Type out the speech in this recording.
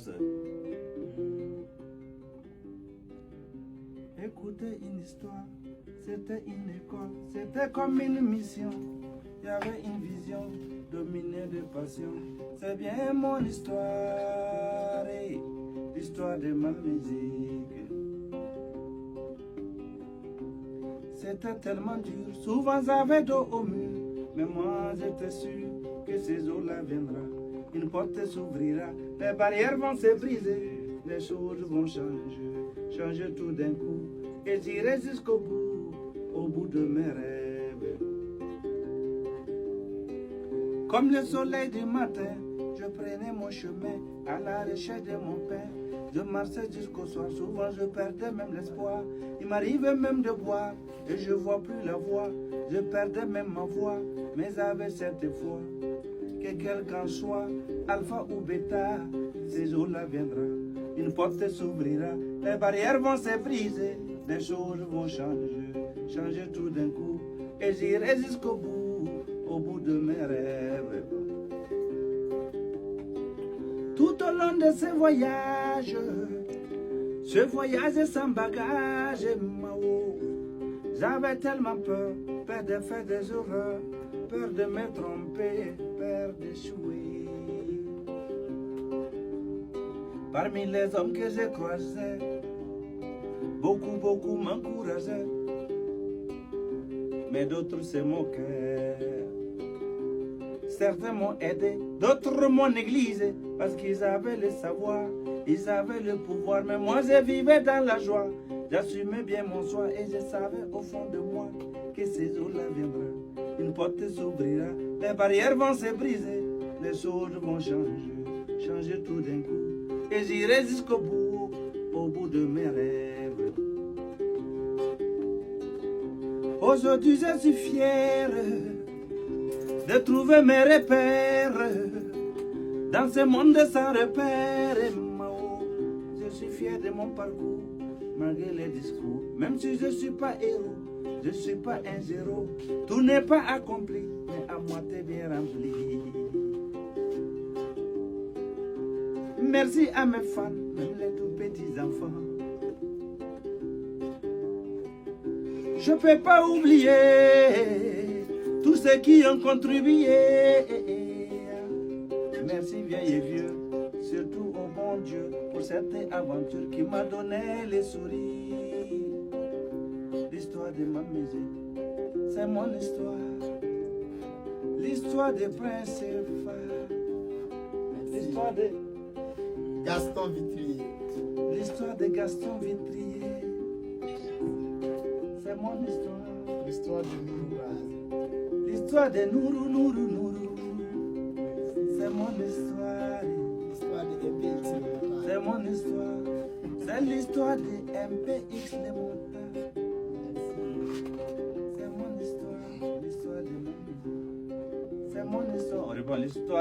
ça. Écoutez une histoire, c'était une école, c'était comme une mission. Il y avait une vision dominée de passion. C'est bien mon histoire, l'histoire de ma musique. C'était tellement dur, souvent j'avais dos au mur. Mais moi j'étais sûr que ces eaux-là viendra. Une porte s'ouvrira, les barrières vont se briser. Les choses vont changer tout d'un coup. Et j'irai jusqu'au bout, au bout de mes rêves. Comme le soleil du matin, je prenais mon chemin à la recherche de mon pain. Je marchais jusqu'au soir, souvent je perdais même l'espoir. Il m'arrivait même de boire et je vois plus la voix. Je perdais même ma voix, mais avec cette foi que quelqu'un soit, alpha ou bêta, ces jours-là viendra. Une porte s'ouvrira, les barrières vont se briser, les choses vont changer tout d'un coup. Et j'irai jusqu'au bout, au bout de mes rêves. Tout au long de ce voyage sans bagage, Mao. J'avais tellement peur de faire des erreurs, peur de me tromper, peur d'échouer. Parmi les hommes que j'ai croisés, beaucoup m'encourageaient, mais d'autres se moquaient. Certains m'ont aidé, d'autres m'ont négligé, parce qu'ils avaient le savoir, ils avaient le pouvoir, mais moi je vivais dans la joie. J'assumais bien mon choix et je savais au fond de moi que ces jours-là viendront. Une porte s'ouvrira, les barrières vont se briser, les choses vont changer tout d'un coup. Et j'irai jusqu'au bout, au bout de mes rêves. Aujourd'hui je suis fier de trouver mes repères dans ce monde sans repères. Je suis fier de mon parcours, malgré les discours. Même si je ne suis pas héros, je ne suis pas un zéro. Tout n'est pas accompli, mais à moitié bien rempli. Merci à mes fans, même les tout petits enfants. Je ne peux pas oublier tous ceux qui ont contribué. Merci vieilles et vieux, surtout au bon Dieu, pour cette aventure qui m'a donné les sourires. L'histoire de ma musique, c'est mon histoire. L'histoire de Prince Alpha. L'histoire de Gaston Vitrier. L'histoire de Gaston Vitrier. C'est mon histoire. L'histoire de Nourou. L'histoire de Nourou. C'est mon histoire. L'histoire de MPX. C'est mon histoire. C'est l'histoire de MPX les montagnes. C'est mon histoire. L'histoire de mon histoire. C'est mon histoire. On reprend l'histoire.